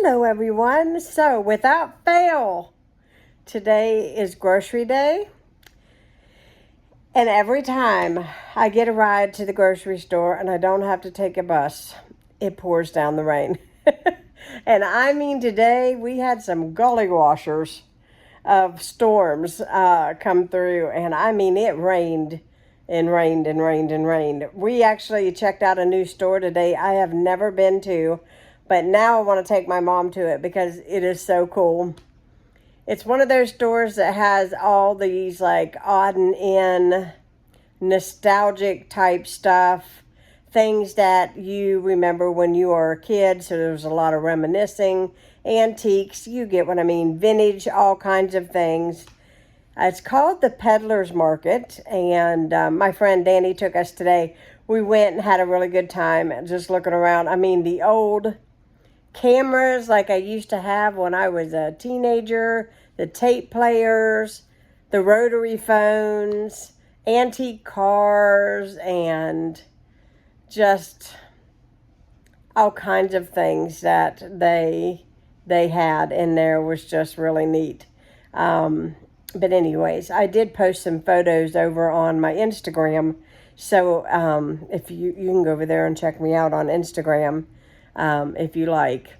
Hello everyone. So without fail, today is grocery day. And every time I get a ride to the grocery store and I don't have to take a bus, it pours down the rain. And I mean today we had some gully washers of storms come through, and I mean it rained and rained and rained and rained. We actually checked out a new store today I have never been to, but now I want to take my mom to it because it is so cool. It's one of those stores that has all these like odd and in nostalgic type stuff, things that you remember when you were a kid. So there's a lot of reminiscing, antiques, you get what I mean, vintage, all kinds of things. It's called the Peddler's Market, and my friend Danny took us today. We went and had a really good time just looking around. I mean, the old cameras like I used to have when I was a teenager, the tape players, the rotary phones, antique cars, and just all kinds of things that they had in there was just really neat. But anyways, I did post some photos over on my Instagram. So if you can go over there and check me out on Instagram if you like.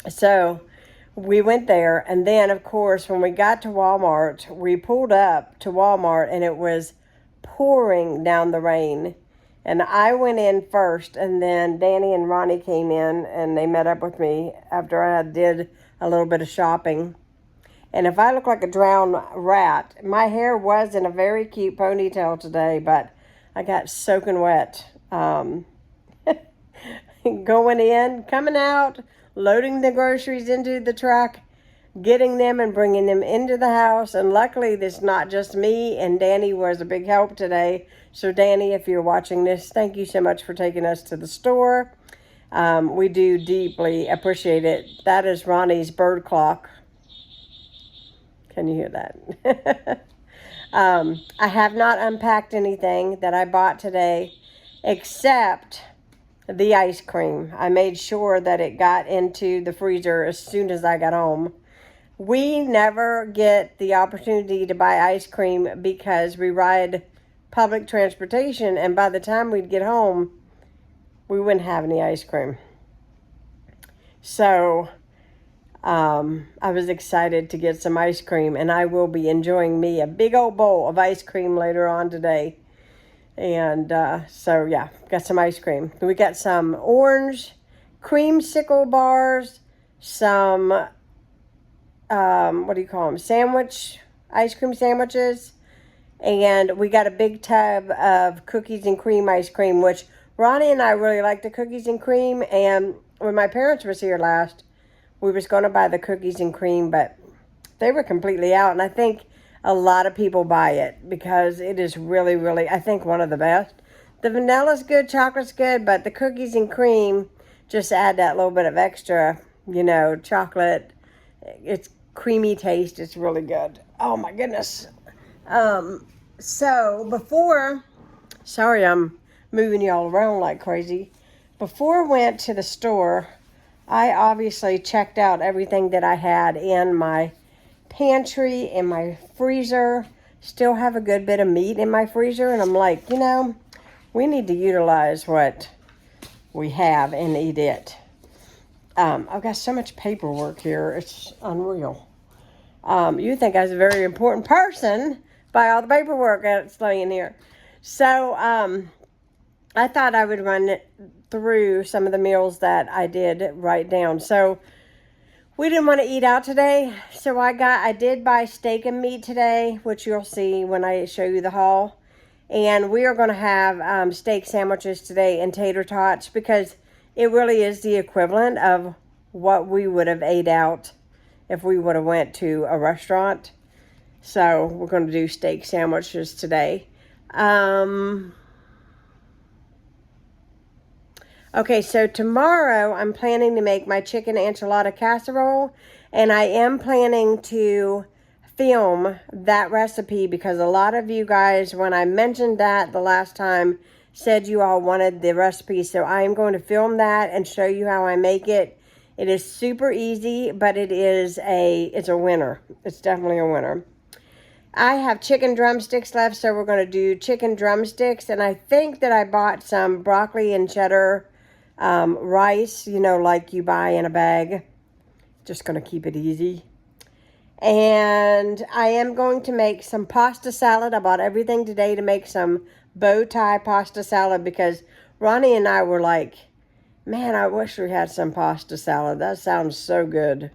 So we went there, and then of course when we got to Walmart, we pulled up to Walmart and it was pouring down the rain. And I went in first, and then Danny and Ronnie came in and they met up with me after I did a little bit of shopping. And if I look like a drowned rat, my hair was in a very cute ponytail today, but I got soaking wet. Going in, coming out, loading the groceries into the truck, getting them and bringing them into the house. And luckily, it's not just me, and Danny was a big help today. So Danny, if you're watching this, thank you so much for taking us to the store. We do deeply appreciate it. That is Ronnie's bird clock. Can you hear that? I have not unpacked anything that I bought today except the ice cream. I made sure that it got into the freezer as soon as I got home. We never get the opportunity to buy ice cream because we ride public transportation, and by the time we'd get home, we wouldn't have any ice cream. So I was excited to get some ice cream, and I will be enjoying me a big old bowl of ice cream later on today. And so yeah, got some ice cream. We got some orange creamsicle bars, some what do you call them, ice cream sandwiches, and we got a big tub of cookies and cream ice cream, which Ronnie and I really like the cookies and cream. And when my parents was here last, we was going to buy the cookies and cream, but they were completely out. And I think a lot of people buy it because it is really, really, I think, one of the best. The vanilla's good, chocolate's good, but the cookies and cream just add that little bit of extra, chocolate. It's creamy taste. It's really good. Oh my goodness. Sorry I'm moving y'all around like crazy. Before I went to the store, I obviously checked out everything that I had in my pantry, in my freezer. Still have a good bit of meat in my freezer, and I'm like, we need to utilize what we have and eat it. I've got so much paperwork here, it's unreal. You think I was a very important person by all the paperwork that's laying here. So I thought I would run it through some of the meals that I did write down. So we didn't want to eat out today, so I did buy steak and meat today, which you'll see when I show you the haul. And we are going to have steak sandwiches today and tater tots, because it really is the equivalent of what we would have ate out if we would have went to a restaurant. So we're going to do steak sandwiches today. Okay, so tomorrow I'm planning to make my chicken enchilada casserole, and I am planning to film that recipe because a lot of you guys, when I mentioned that the last time, said you all wanted the recipe. So I am going to film that and show you how I make it It is super easy, but it's a winner. It's definitely a winner. I have chicken drumsticks left, so we're going to do chicken drumsticks. And I think that I bought some broccoli and cheddar rice, like you buy in a bag. Just going to keep it easy. And I am going to make some pasta salad. I bought everything today to make some bow tie pasta salad because Ronnie and I were like, man, I wish we had some pasta salad. That sounds so good.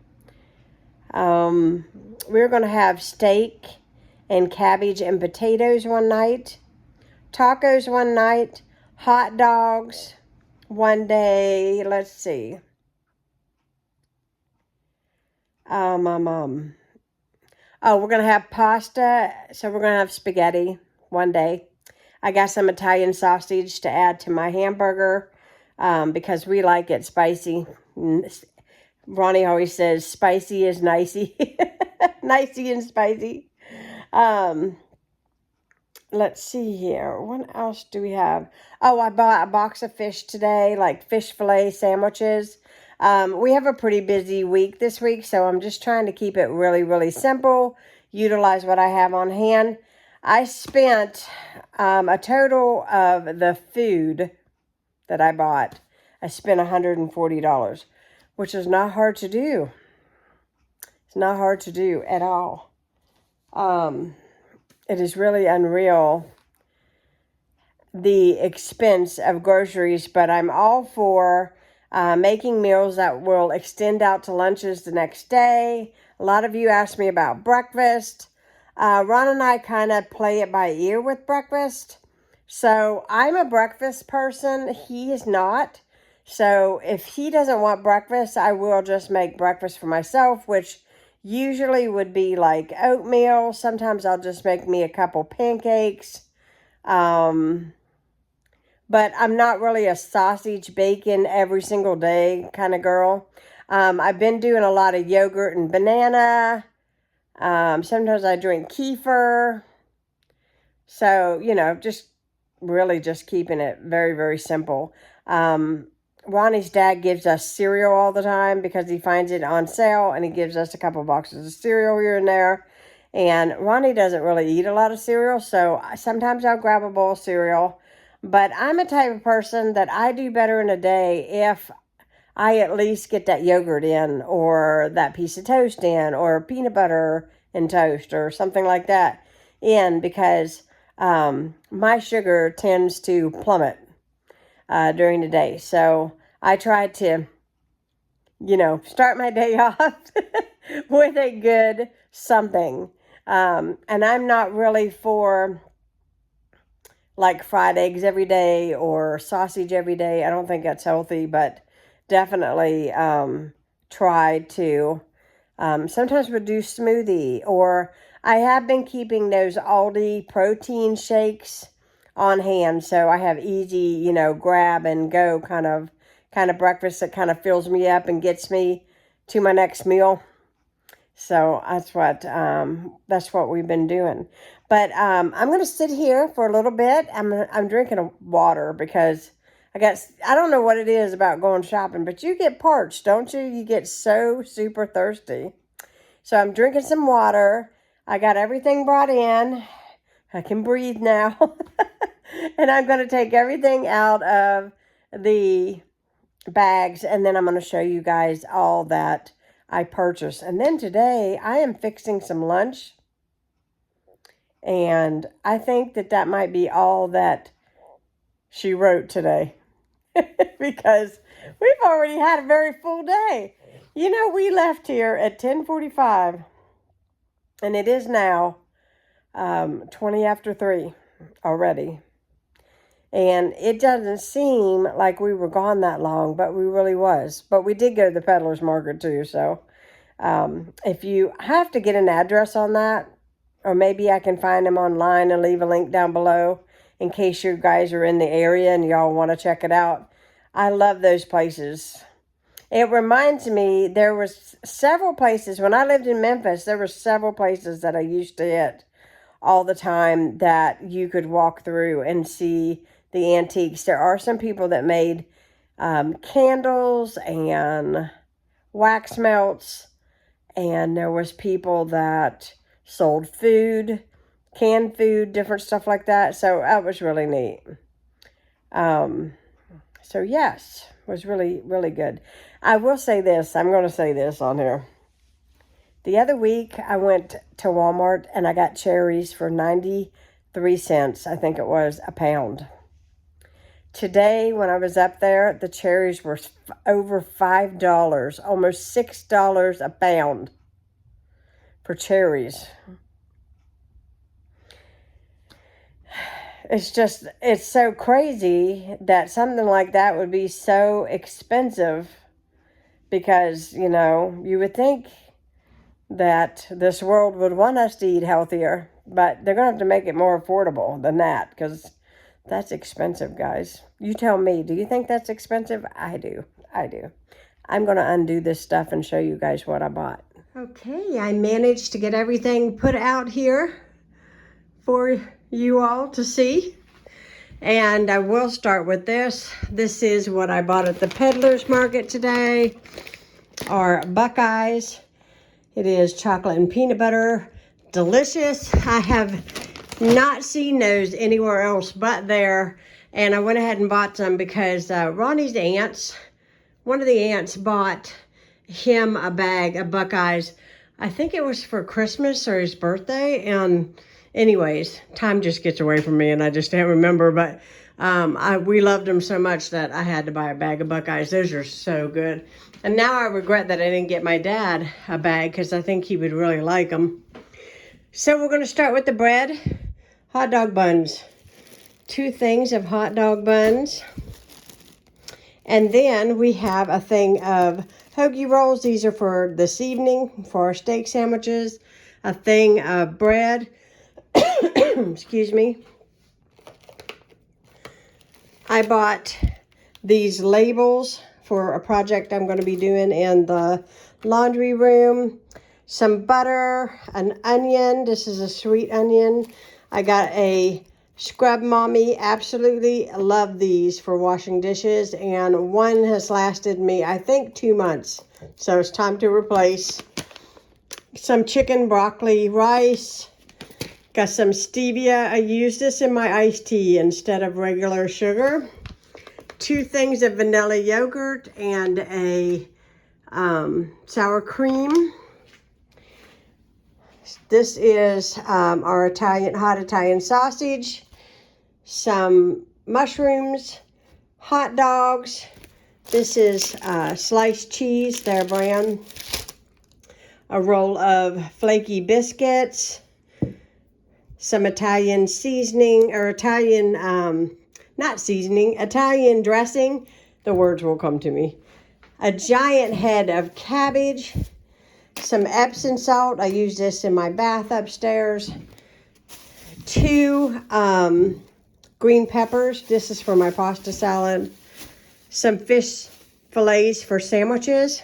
We're going to have steak and cabbage and potatoes one night, tacos one night, hot dogs one day. Let's see. Oh, we're going to have pasta, so we're going to have spaghetti one day. I got some Italian sausage to add to my hamburger because we like it spicy. Ronnie always says spicy is nicey. Nicey and spicy. Let's see here. What else do we have? Oh, I bought a box of fish today, like fish fillet sandwiches. We have a pretty busy week this week, so I'm just trying to keep it really, really simple. Utilize what I have on hand. I spent a total of the food that I bought. I spent $140, which is not hard to do. It's not hard to do at all. It is really unreal, the expense of groceries, but I'm all for making meals that will extend out to lunches the next day. A lot of you asked me about breakfast. Ron and I kind of play it by ear with breakfast. So I'm a breakfast person. He is not. So if he doesn't want breakfast, I will just make breakfast for myself, which usually would be like oatmeal. Sometimes I'll just make me a couple pancakes. But I'm not really a sausage, bacon every single day kind of girl. I've been doing a lot of yogurt and banana. Sometimes I drink kefir. So, just really just keeping it very, very simple. Ronnie's dad gives us cereal all the time because he finds it on sale, and he gives us a couple boxes of cereal here and there. And Ronnie doesn't really eat a lot of cereal, so sometimes I'll grab a bowl of cereal. But I'm a type of person that I do better in a day if I at least get that yogurt in, or that piece of toast in, or peanut butter and toast, or something like that in, because my sugar tends to plummet during the day. So I try to, start my day off with a good something. And I'm not really for like fried eggs every day or sausage every day. I don't think that's healthy, but definitely try to sometimes we'll do smoothie, or I have been keeping those Aldi protein shakes on hand, so I have easy, grab and go kind of breakfast that kind of fills me up and gets me to my next meal. So that's what we've been doing. But I'm going to sit here for a little bit. I'm drinking water because I don't know what it is about going shopping, but you get parched, don't you? You get so super thirsty. So I'm drinking some water. I got everything brought in. I can breathe now. And I'm going to take everything out of the bags, and then I'm going to show you guys all that I purchased. And then today I am fixing some lunch, and I think that might be all that she wrote today because we've already had a very full day. We left here at 10:45, and it is now 20 after 3 already. And it doesn't seem like we were gone that long, but we really was. But we did go to the Peddler's Market too. So if you have to get an address on that, or maybe I can find them online and leave a link down below in case you guys are in the area and y'all want to check it out. I love those places. It reminds me, there was several places, when I lived in Memphis, there were several places that I used to hit all the time that you could walk through and see the antiques. There are some people that made candles and wax melts, and there was people that sold food, canned food, different stuff like that. So that was really neat. So yes, it was really, really good. I will say this. I'm going to say this on here. The other week, I went to Walmart and I got cherries for 93 cents, I think it was, a pound. Today, when I was up there, the cherries were over $5, almost $6 a pound for cherries. It's so crazy that something like that would be so expensive because, you know, you would think that this world would want us to eat healthier, but they're going to have to make it more affordable than that because that's expensive, guys. You tell me, do you think that's expensive? I do. I'm going to undo this stuff and show you guys what I bought. Okay, I managed to get everything put out here for you all to see. And I will start with this. This is what I bought at the Peddler's Market today, are Buckeyes. It is chocolate and peanut butter, delicious. I have not seen those anywhere else but there. And I went ahead and bought some because Ronnie's aunts, one of the aunts bought him a bag of Buckeyes. I think it was for Christmas or his birthday. And anyways, time just gets away from me and I just can't remember. But we loved them so much that I had to buy a bag of Buckeyes. Those are so good. And now I regret that I didn't get my dad a bag because I think he would really like them. So we're going to start with the bread. Hot dog buns. 2 things of hot dog buns. And then we have a thing of hoagie rolls. These are for this evening for our steak sandwiches. A thing of bread. Excuse me. I bought these labels for a project I'm going to be doing in the laundry room. Some butter, an onion. This is a sweet onion. I got a Scrub Mommy. Absolutely love these for washing dishes. And one has lasted me, I think, 2 months. So it's time to replace. Some chicken, broccoli, rice. Got some stevia. I use this in my iced tea instead of regular sugar. 2 things of vanilla yogurt and a sour cream. This is our hot Italian sausage. Some mushrooms, hot dogs. This is sliced cheese, their brand. A roll of flaky biscuits. Some Italian seasoning, or Italian, not seasoning, Italian dressing. The words will come to me. A giant head of cabbage. Some Epsom salt. I use this in my bath upstairs. 2 green peppers. This is for my pasta salad. Some fish fillets for sandwiches.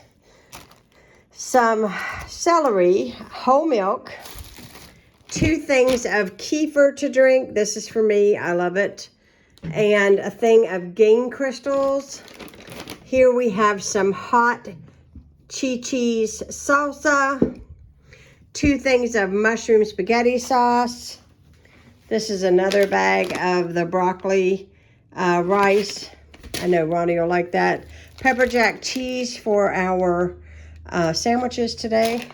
Some celery, whole milk. 2 things of kefir to drink. This is for me. I love it. And a thing of Gain crystals. Here we have some hot cheese salsa. 2 things of mushroom spaghetti sauce. This is another bag of the broccoli rice. I know Ronnie will like that. Pepper jack cheese for our sandwiches today.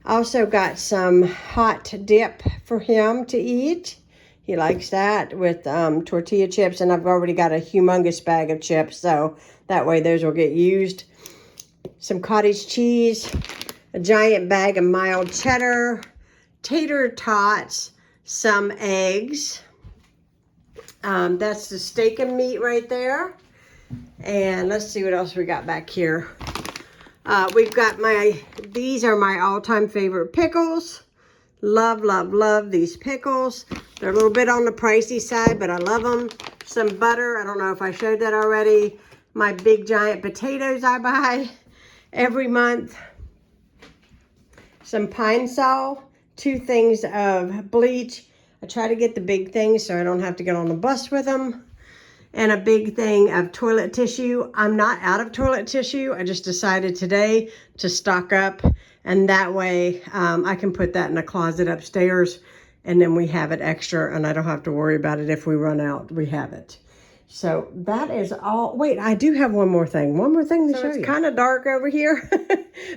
Also got some hot dip for him to eat. He likes that with tortilla chips, and I've already got a humongous bag of chips, so that way those will get used. Some cottage cheese, a giant bag of mild cheddar, tater tots, some eggs. That's the steak and meat right there. And let's see what else we got back here. We've got these are my all-time favorite pickles. Love, love, love these pickles. They're a little bit on the pricey side, but I love them. Some butter. I don't know if I showed that already. My big giant potatoes I buy every month. Some Pine Sol. 2 things of bleach. I try to get the big things so I don't have to get on the bus with them. and a big thing of toilet tissue. I'm not out of toilet tissue. I just decided today to stock up, and that way I can put that in a closet upstairs, and then we have it extra, and I don't have to worry about it. If we run out, we have it. So that is all. Wait, I do have one more thing. One more thing to show you. It's kind of dark over here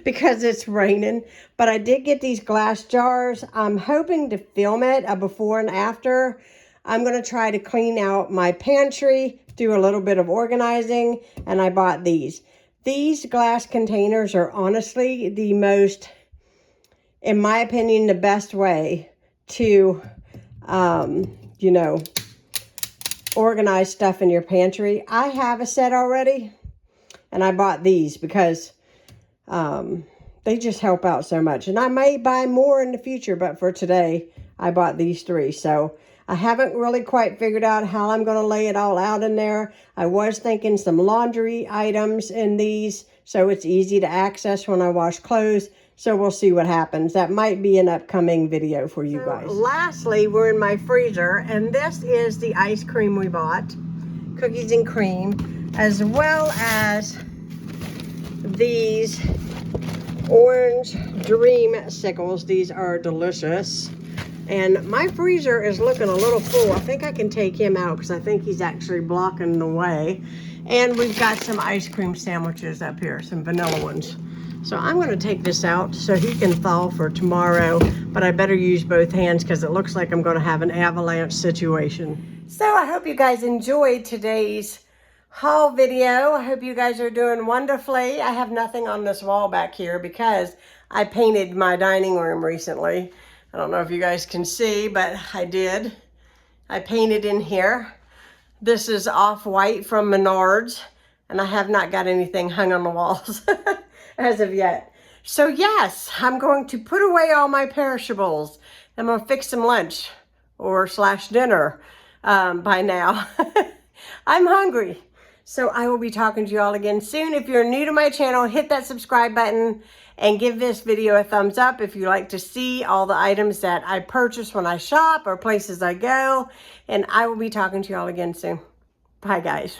because it's raining, but I did get these glass jars. I'm hoping to film it a before and after. I'm going to try to clean out my pantry, do a little bit of organizing, and I bought these. These glass containers are honestly the most, in my opinion, the best way to, you know, organize stuff in your pantry. I have a set already, and I bought these because they just help out so much. And I may buy more in the future, but for today, I bought these 3. So I haven't really quite figured out how I'm going to lay it all out in there. I was thinking some laundry items in these, so it's easy to access when I wash clothes. So we'll see what happens. That might be an upcoming video for you guys. Lastly, we're in my freezer, and this is the ice cream we bought. Cookies and cream, as well as these orange dreamsicles. These are delicious. And my freezer is looking a little full. I think I can take him out because I think he's actually blocking the way. And we've got some ice cream sandwiches up here, some vanilla ones. So I'm going to take this out so he can thaw for tomorrow, but I better use both hands because it looks like I'm going to have an avalanche situation. So I hope you guys enjoyed today's haul video. I hope you guys are doing wonderfully. I have nothing on this wall back here because I painted my dining room recently. I don't know if you guys can see, but I did. I painted in here. This is off-white from Menards, and I have not got anything hung on the walls as of yet. So yes, I'm going to put away all my perishables. I'm going to fix some lunch or / dinner by now. I'm hungry. So I will be talking to you all again soon. If you're new to my channel, hit that subscribe button and give this video a thumbs up if you like to see all the items that I purchase when I shop or places I go. And I will be talking to you all again soon. Bye, guys.